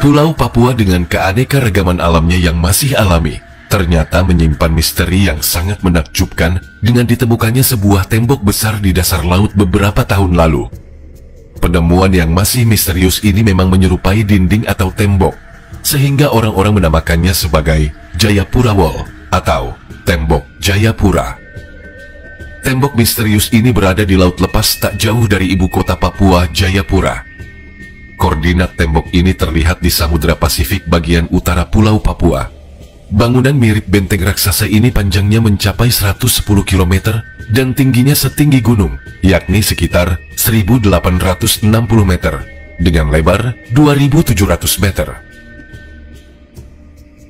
Pulau Papua dengan keanekaragaman alamnya yang masih alami, ternyata menyimpan misteri yang sangat menakjubkan dengan ditemukannya sebuah tembok besar di dasar laut beberapa tahun lalu. Penemuan yang masih misterius ini memang menyerupai dinding atau tembok, sehingga orang-orang menamakannya sebagai Jayapura Wall atau Tembok Jayapura. Tembok misterius ini berada di laut lepas tak jauh dari ibu kota Papua, Jayapura. Koordinat tembok ini terlihat di Samudra Pasifik bagian utara Pulau Papua. Bangunan mirip benteng raksasa ini panjangnya mencapai 110 km dan tingginya setinggi gunung, yakni sekitar 1860 meter, dengan lebar 2700 meter.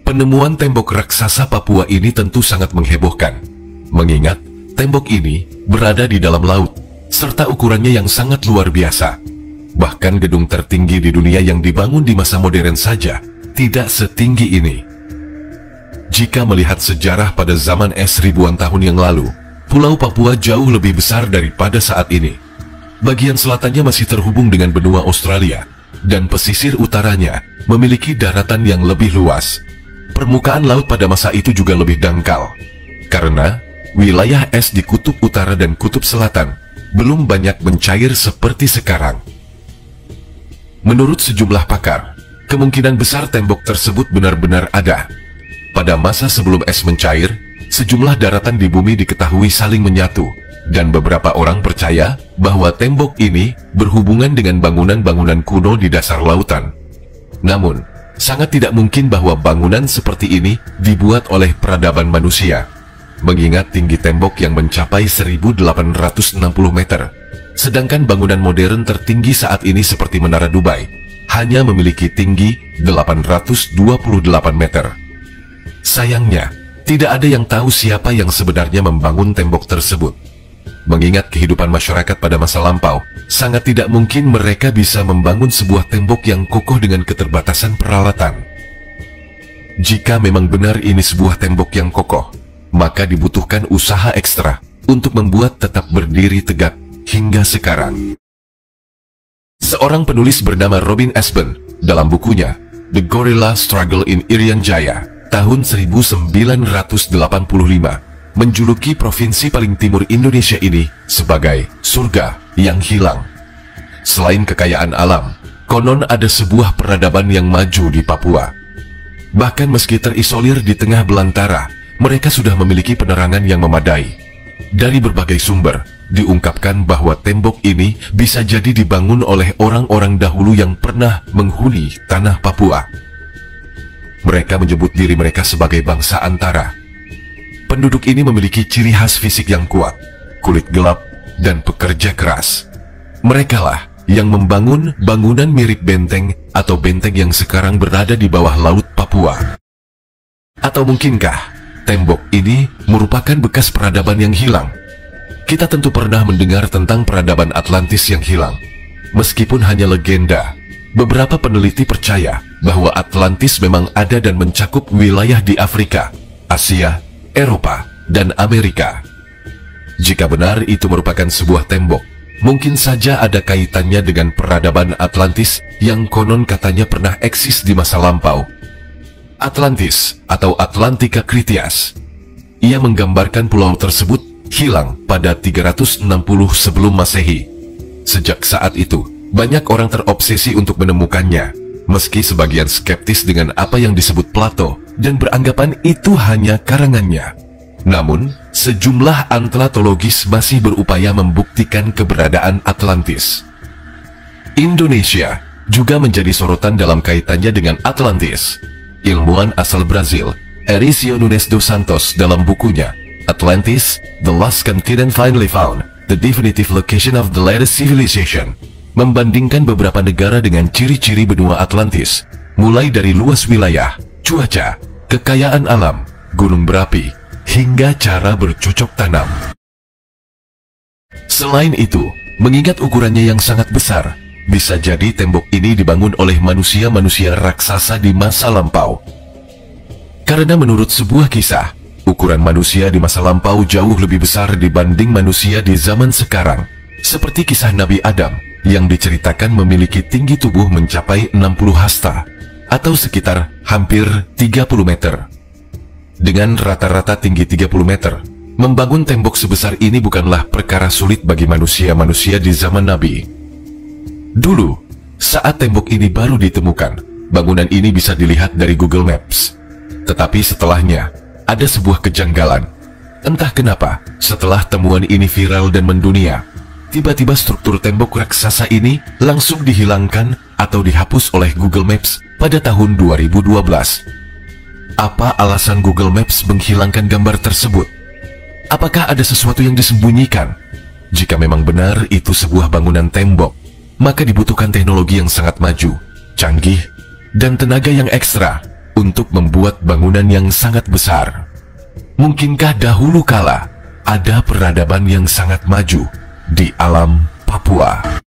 Penemuan tembok raksasa Papua ini tentu sangat menghebohkan, mengingat tembok ini berada di dalam laut, serta ukurannya yang sangat luar biasa. Bahkan gedung tertinggi di dunia yang dibangun di masa modern saja tidak setinggi ini. Jika melihat sejarah pada zaman es ribuan tahun yang lalu, Pulau Papua jauh lebih besar daripada saat ini. Bagian selatannya masih terhubung dengan benua Australia, dan pesisir utaranya memiliki daratan yang lebih luas. Permukaan laut pada masa itu juga lebih dangkal, karena wilayah es di kutub utara dan kutub selatan belum banyak mencair seperti sekarang. Menurut sejumlah pakar, kemungkinan besar tembok tersebut benar-benar ada. Pada masa sebelum es mencair, sejumlah daratan di bumi diketahui saling menyatu, dan beberapa orang percaya bahwa tembok ini berhubungan dengan bangunan-bangunan kuno di dasar lautan. Namun, sangat tidak mungkin bahwa bangunan seperti ini dibuat oleh peradaban manusia, mengingat tinggi tembok yang mencapai 1860 meter. Sedangkan bangunan modern tertinggi saat ini seperti Menara Dubai hanya memiliki tinggi 828 meter. Sayangnya, tidak ada yang tahu siapa yang sebenarnya membangun tembok tersebut. Mengingat kehidupan masyarakat pada masa lampau, sangat tidak mungkin mereka bisa membangun sebuah tembok yang kokoh dengan keterbatasan peralatan. Jika memang benar ini sebuah tembok yang kokoh, maka dibutuhkan usaha ekstra untuk membuat tetap berdiri tegak hingga sekarang. Seorang penulis bernama Robin Aspen dalam bukunya The Gorilla Struggle in Irian Jaya tahun 1985 menjuluki provinsi paling timur Indonesia ini sebagai surga yang hilang. Selain kekayaan alam, konon ada sebuah peradaban yang maju di Papua. Bahkan meski terisolir di tengah belantara, mereka sudah memiliki penerangan yang memadai. Dari berbagai sumber, diungkapkan bahwa tembok ini bisa jadi dibangun oleh orang-orang dahulu yang pernah menghuni tanah Papua. Mereka menyebut diri mereka sebagai bangsa antara. Penduduk ini memiliki ciri khas fisik yang kuat, kulit gelap, dan pekerja keras. Merekalah yang membangun bangunan mirip benteng atau benteng yang sekarang berada di bawah laut Papua. Atau mungkinkah tembok ini merupakan bekas peradaban yang hilang? Kita tentu pernah mendengar tentang peradaban Atlantis yang hilang. Meskipun hanya legenda, beberapa peneliti percaya bahwa Atlantis memang ada dan mencakup wilayah di Afrika, Asia, Eropa, dan Amerika. Jika benar itu merupakan sebuah tembok, mungkin saja ada kaitannya dengan peradaban Atlantis yang konon katanya pernah eksis di masa lampau. Atlantis atau Atlantika Critias. Ia menggambarkan pulau tersebut hilang pada 360 sebelum Masehi. Sejak saat itu, banyak orang terobsesi untuk menemukannya, meski sebagian skeptis dengan apa yang disebut Plato dan beranggapan itu hanya karangannya. Namun, sejumlah antropologis masih berupaya membuktikan keberadaan Atlantis. Indonesia juga menjadi sorotan dalam kaitannya dengan Atlantis. Ilmuwan asal Brazil, Ericio Nunes dos Santos dalam bukunya Atlantis, The Lost Continent Finally Found, The Definitive Location of the Latest Civilization, membandingkan beberapa negara dengan ciri-ciri benua Atlantis, mulai dari luas wilayah, cuaca, kekayaan alam, gunung berapi, hingga cara bercocok tanam. Selain itu, mengingat ukurannya yang sangat besar, bisa jadi tembok ini dibangun oleh manusia-manusia raksasa di masa lampau. Karena menurut sebuah kisah, ukuran manusia di masa lampau jauh lebih besar dibanding manusia di zaman sekarang. Seperti kisah Nabi Adam, yang diceritakan memiliki tinggi tubuh mencapai 60 hasta. atau sekitar hampir 30 meter. Dengan rata-rata tinggi 30 meter, membangun tembok sebesar ini bukanlah perkara sulit bagi manusia-manusia di zaman Nabi. Dulu, saat tembok ini baru ditemukan, bangunan ini bisa dilihat dari Google Maps. Tetapi setelahnya, ada sebuah kejanggalan. Entah kenapa, setelah temuan ini viral dan mendunia, tiba-tiba struktur tembok raksasa ini langsung dihilangkan atau dihapus oleh Google Maps pada tahun 2012. Apa alasan Google Maps menghilangkan gambar tersebut? Apakah ada sesuatu yang disembunyikan? Jika memang benar itu sebuah bangunan tembok, maka dibutuhkan teknologi yang sangat maju, canggih, dan tenaga yang ekstra untuk membuat bangunan yang sangat besar. Mungkinkah dahulu kala ada peradaban yang sangat maju di alam Papua?